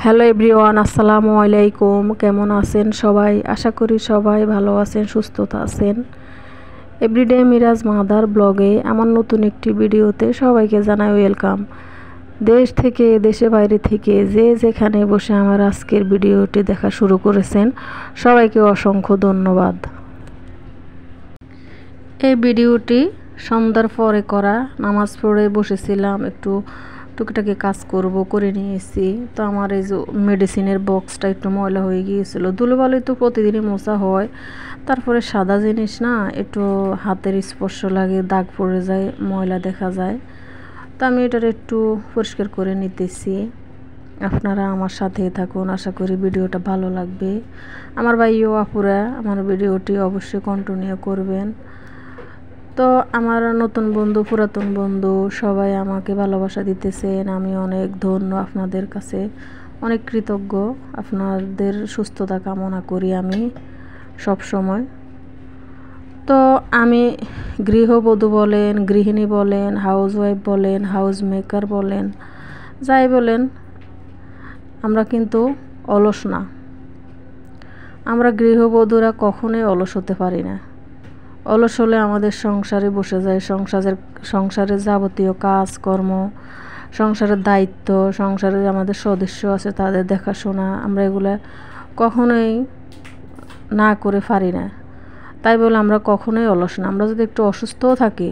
Hello everyone, আসসালামু আলাইকুম। কেমন আছেন সবাই? আশা করি সবাই ভালো আছেন, সুস্থ আছেন। এভরিডে মিরাজ মাদার ব্লগে আমার নতুন একটি ভিডিওতে সবাইকে জানাই ওয়েলকাম। দেশ থেকে, দেশে বাইরে থেকে যে যেখানে বসে আমার আজকের ভিডিওটি দেখা শুরু করেছেন, সবাইকে অসংখ্য ধন্যবাদ। এই ভিডিওটি সন্ধ্যার পরে করা, নামাজ পড়ে বসেছিলাম, একটু টুকিটাকি কাজ করে নিয়েছি। তো আমার এই যে মেডিসিনের বক্সটা একটু ময়লা হয়ে গিয়েছিলো। ধুলোবালি তো প্রতিদিনই মোছা হয়, তারপরে সাদা জিনিস না, একটু হাতের স্পর্শ লাগে, দাগ পড়ে যায়, ময়লা দেখা যায়। তো আমি এটার একটু পরিষ্কার করে নিতেছি। আপনারা আমার সাথে থাকুন, আশা করি ভিডিওটা ভালো লাগবে। আমার ভাইও আপুরা আমার ভিডিওটি অবশ্যই কন্টিনিউ করবেন। তো আমার নতুন বন্ধু, পুরাতন বন্ধু সবাই আমাকে ভালোবাসা দিতেছেন, আমি অনেক ধন্য, আপনাদের কাছে অনেক কৃতজ্ঞ। আপনাদের সুস্থতা কামনা করি আমি সব সময়। তো আমি গৃহবধূ বলেন, গৃহিণী বলেন, হাউসওয়াইফ বলেন, হাউস মেকার বলেন, যাই বলেন, আমরা কিন্তু অলস না। আমরা গৃহবধূরা কখনোই অলস হতে পারি না। অলস হলে আমাদের সংসারে বসে যায়, সংসারের যাবতীয় কাজকর্ম, সংসারের দায়িত্ব, সংসারে আমাদের সদস্য আছে তাদের দেখাশোনা, আমরা এগুলো কখনোই না করে পারি না। তাই বলে আমরা কখনোই অলস না। আমরা যদি একটু অসুস্থও থাকি,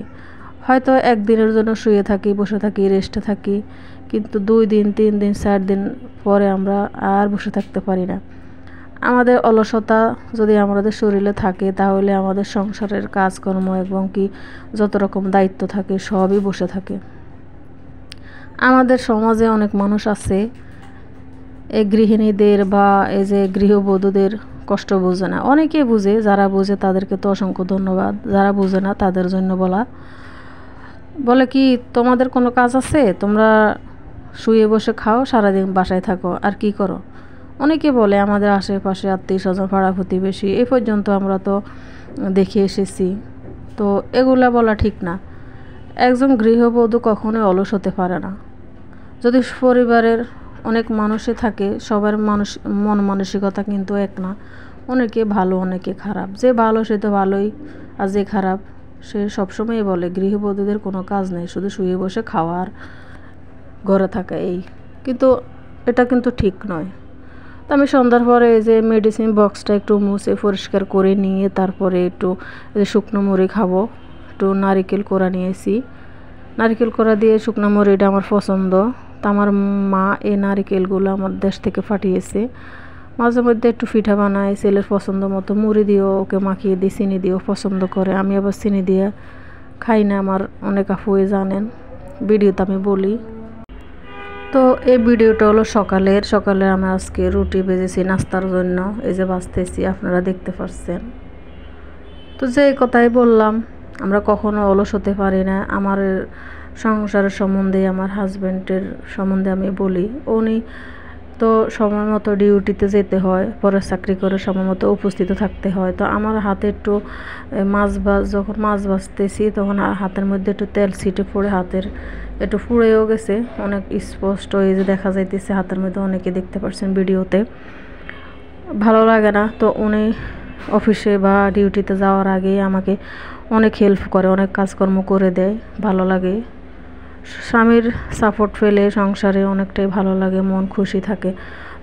হয়তো একদিনের জন্য শুয়ে থাকি, বসে থাকি, রেস্টে থাকি, কিন্তু 2 দিন 3 দিন 4 দিন পরে আমরা আর বসে থাকতে পারি না। আমাদের অলসতা যদি আমাদের শরীরে থাকে, তাহলে আমাদের সংসারের কাজকর্ম এবং কি যত রকম দায়িত্ব থাকে সবই বসে থাকে। আমাদের সমাজে অনেক মানুষ আছে এই গৃহিণীদের বা এই যে গৃহবধূদের কষ্ট বোঝে না। অনেকে বুঝে, যারা বুঝে তাদেরকে তো অসংখ্য ধন্যবাদ, যারা বুঝে না তাদের জন্য বলে কি, তোমাদের কোনো কাজ আছে? তোমরা শুয়ে বসে খাও, সারাদিন বাসায় থাকো, আর কি করো? অনেকে বলে, আমাদের আশেপাশে আত্মীয় স্বজন, পাড়া প্রতিবেশী, এই পর্যন্ত আমরা তো দেখে এসেছি। তো এগুলা বলা ঠিক না। একজন গৃহবধূ কখনোই অলস হতে পারে না। যদি পরিবারের অনেক মানুষে থাকে, সবার মন মানসিকতা কিন্তু এক না। অনেকে ভালো, অনেকে খারাপ। যে ভালো সে তো ভালোই, আর যে খারাপ সে সবসময় বলে গৃহবধূদের কোনো কাজ নেই, শুধু শুয়ে বসে খাওয়া আর ঘরে থাকা, এই। কিন্তু এটা কিন্তু ঠিক নয়। তো আমি সন্ধ্যার পরে এই যে মেডিসিন বক্সটা একটু মুছে পরিষ্কার করে নিয়ে তারপরে একটু শুকনো মুড়ি খাবো, একটু নারিকেল কোড়া নিয়েছি। নারিকেল কোড়া দিয়ে শুকনো মুড়িটা আমার পছন্দ। তা আমার মা এই নারিকেলগুলো আমার দেশ থেকে পাঠিয়েছে। মাঝে মধ্যে একটু পিঠা বানায়, ছেলের পছন্দ মতো মুড়ি দিয়েও ওকে মাখিয়ে দিই, চিনি দিয়েও পছন্দ করে। আমি আবার চিনি দিয়ে খাই না, আমার অনেক আপুই জানেন, ভিডিওতে আমি বলি। তো এই ভিডিওটা হলো সকালে আমি আজকে রুটি ভেজেছি নাস্তার জন্য, এই যে ভাজতেছি, আপনারা দেখতে পাচ্ছেন। তো যে কথাই বললাম, আমরা কখনো অলস হতে পারি না। আমার সংসারের সম্বন্ধে, আমার হাজব্যান্ডের সম্বন্ধে আমি বলি, উনি তো সময় মতো ডিউটিতে যেতে হয়, পরে চাকরি করে সময় মতো উপস্থিত থাকতে হয়। তো আমার হাতে একটু যখন মাছ ভাজতেছি, তখন হাতের মধ্যে একটু তেল ছিটে পড়ে হাতের একটু পুড়েও গেছে, অনেক স্পষ্ট এই যে দেখা যাইতেছে হাতের মধ্যে, অনেকে দেখতে পাচ্ছেন ভিডিওতে। ভালো লাগে না। তো উনি অফিসে বা ডিউটিতে যাওয়ার আগেই আমাকে অনেক হেল্প করে, অনেক কাজকর্ম করে দেয়, ভালো লাগে। স্বামীর সাপোর্ট পেলে সংসারে অনেকটাই ভালো লাগে, মন খুশি থাকে।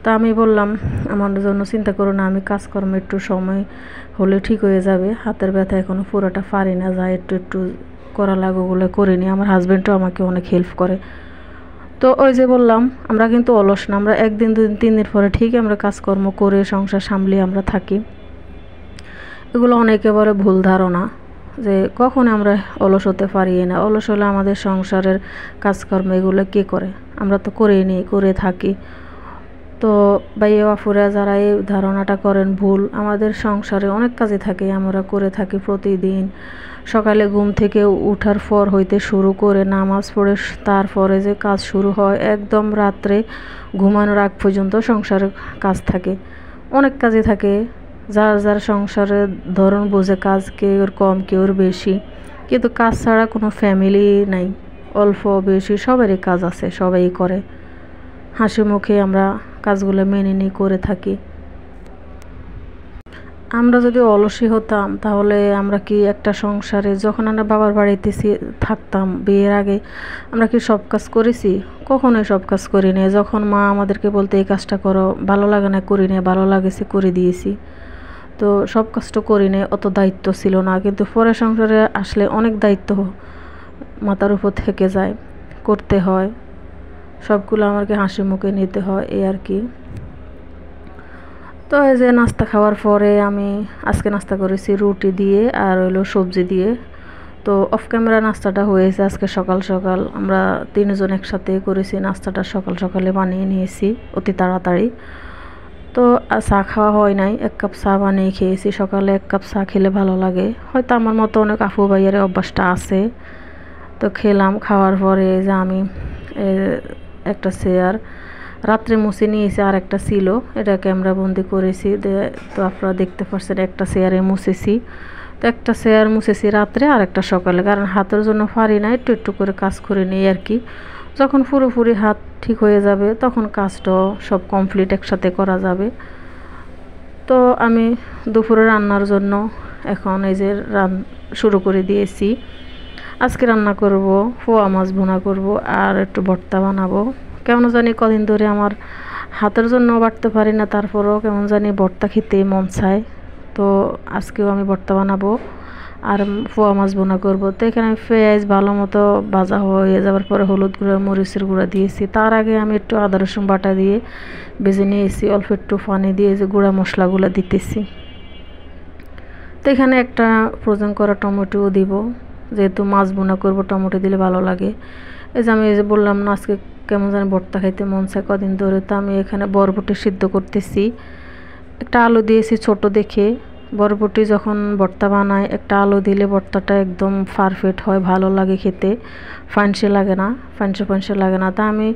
তা আমি বললাম, আমার জন্য চিন্তা করো না, আমি কাজকর্ম একটু সময় হলে ঠিক হয়ে যাবে। হাতের ব্যথা এখনও পুরোটা পারি না, যা একটু করা লাগে ওগুলো করে নিই। আমার হাজব্যান্ডও আমাকে অনেক হেল্প করে। তো ওই যে বললাম, আমরা কিন্তু অলস না। আমরা 1 দিন 2 দিন 3 দিন পরে ঠিকই আমরা কাজকর্ম করে সংসার সামলিয়ে আমরা থাকি। এগুলো অনেকে বলে ভুল ধারণা, যে কখন আমরা অলস হতে পারি না। অলস হলে আমাদের সংসারের কাজকর্ম এগুলো কে করে? আমরা তো করেই নিই, করে থাকি। তো ভাইয়া আপুরা যারা এই ধারণাটা করেন ভুল। আমাদের সংসারে অনেক কাজে থাকে, আমরা করে থাকি প্রতিদিন। সকালে ঘুম থেকে উঠার পর হইতে শুরু করে নামাজ পড়ে তারপরে যে কাজ শুরু হয়, একদম রাত্রে ঘুমানোর আগ পর্যন্ত সংসারের কাজ থাকে, অনেক কাজে থাকে। যার সংসারের ধরন বোঝে, কাজ কেউর কম কেউর বেশি, কিন্তু কাজ ছাড়া কোনো ফ্যামিলি নাই। অল্প বেশি সবারই কাজ আছে, সবাই করে। হাসি মুখে আমরা কাজগুলো মেনে নিয়ে করে থাকি। আমরা যদি অলসী হতাম তাহলে আমরা কি একটা সংসারে, যখন আমরা বাবার বাড়িতে থাকতাম বিয়ের আগে, আমরা কি সব কাজ করেছি? কখনোই সব কাজ করিনি। যখন মা আমাদেরকে বলতে এই কাজটা করো, ভালো লাগে না করি না, ভালো লাগেছে করে দিয়েছি। তো সব কাজটা করি না, অত দায়িত্ব ছিল না। কিন্তু পরে সংসারে আসলে অনেক দায়িত্ব মাথার উপর থেকে যায়, করতে হয়, সবগুলো আমাকে হাসি মুখে নিতে হয়, এই আর কি। তো এই যে নাস্তা খাওয়ার পরে আমি আজকে নাস্তা করেছি রুটি দিয়ে আর হলো সবজি দিয়ে। তো অফ ক্যামেরা নাস্তাটা হয়েছে আজকে সকাল সকাল, আমরা তিনজন একসাথে করেছি নাস্তাটা, সকাল সকালে বানিয়ে নিয়েছি অতি তাড়াতাড়ি। তো চা খাওয়া হয় নাই, 1 কাপ চা বানিয়ে খেয়েছি। সকালে 1 কাপ চা খেলে ভালো লাগে, হয়তো আমার মতো অনেক আপু ভাইয়ের অভ্যাসটা আছে। তো খেলাম, খাওয়ার পরে যে আমি একটা চেয়ার রাত্রে মুছে নিয়েছি, আর একটা ছিল, এটা ক্যামেরা বন্দি করেছি। তো আপনারা দেখতে পাচ্ছেন একটা চেয়ারে মুছেছি। তো একটা চেয়ার মুছেছি রাত্রে আর একটা সকালে, কারণ হাতের জন্য পারি না, একটু একটু করে কাজ করে নিই আর কি। যখন পুরোপুরি হাত ঠিক হয়ে যাবে তখন কাজটা সব কমপ্লিট একসাথে করা যাবে। তো আমি দুপুরে রান্নার জন্য এখন এই যে শুরু করে দিয়েছি। আজকে রান্না করব পোয়া মাছ ভুনা করব আর একটু ভর্তা বানাবো। কেমন জানি কদিন ধরে আমার হাতের জন্য বাটতে পারি না, তারপরেও কেমন জানি ভর্তা খেতে মন চায়। তো আজকেও আমি ভর্তা বানাবো আর পোয়া মাছ ভুনা করব। তো এখানে আমি পেঁয়াজ ভালো মতো ভাজা হয়ে যাওয়ার পরে হলুদ গুঁড়া মরিচের গুঁড়া দিয়েছি। তার আগে আমি একটু আদা রসুন বাটা দিয়ে ভেজে নিয়েছি, অল্প একটু পানি দিয়ে যে গুঁড়া মশলাগুলো দিতেছি। তো এখানে একটা ফ্রোজেন করা টমেটো দিব, যেহেতু মাছ ভুনা করব টমেটো দিলে ভালো লাগে। এই যে আমি এই যে বললাম না আজকে কেমন জানি ভর্তা খাইতে মন চায় কদিন ধরে। তো আমি এখানে বরবটি সিদ্ধ করতেছি, একটা আলু দিয়েছি ছোট দেখে। বরবটি যখন ভর্তা বানায় একটা আলু দিলে ভর্তাটা একদম পারফেক্ট হয়, ভালো লাগে খেতে, ফাইনসে লাগে না, ফাইনসে লাগে না। তা আমি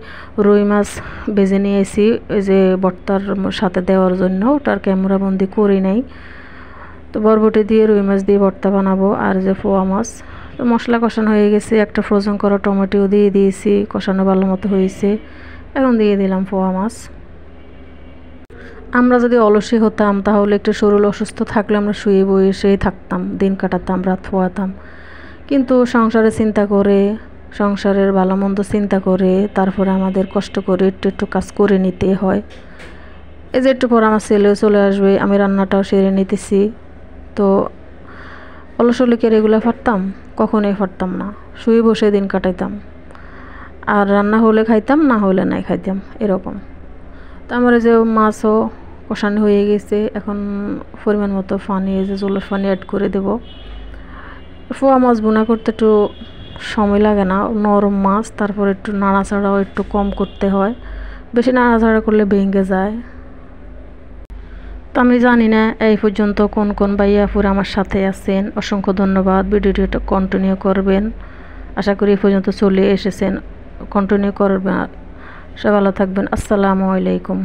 রুই মাছ ভেজে নিয়েছি ওই যে ভর্তার সাথে দেওয়ার জন্য, ওটার ক্যামেরা বন্দি করি নাই। তো বরবটি দিয়ে রুই মাছ দিয়ে ভর্তা বানাবো আর যে পোয়া মাছ। তো মশলা কষানো হয়ে গেছে, একটা ফ্রোজেন করা টমেটো দিয়ে দিয়েছি, কষানো ভালো মতো হয়েছে। এখন দিয়ে দিলাম পোয়া মাছ। আমরা যদি অলসী হতাম তাহলে একটু শরীর অসুস্থ থাকলে আমরা শুয়ে বসেই থাকতাম, দিন কাটাতাম, রাত পোয়াতাম। কিন্তু সংসারে চিন্তা করে, সংসারের ভালো মন্দ চিন্তা করে তারপরে আমাদের কষ্ট করে একটু একটু কাজ করে নিতে হয়। এই যে একটু পর আমার ছেলেও চলে আসবে, আমি রান্নাটাও সেরে নিতেছি। তো অলস হলে কি এগুলো পারতাম? কখনোই পারতাম না, শুয়ে বসে দিন কাটাইতাম। আর রান্না হলে খাইতাম, না হলে নাই খাইতাম, এরকম। তো আমার এই যে মাছও কষানো হয়ে গেছে, এখন পরিমাণ মতো পানি, এই যে জলের পানি অ্যাড করে দেব। পোয়া মাছ ভুনা করতে একটু সময় লাগে না, নরম মাছ, তারপর একটু নাড়াচাড়াও একটু কম করতে হয়, বেশি নাড়াচাড়া করলে ভেঙে যায়। তো আমি জানি না এই পর্যন্ত কোন কোন ভাইয়াপুর আমার সাথে আছেন, অসংখ্য ধন্যবাদ। ভিডিওটা কন্টিনিউ করবেন, আশা করি এই পর্যন্ত চলে এসেছেন, কন্টিনিউ করবেন। সবাই ভালো থাকবেন, আসসালামু আলাইকুম।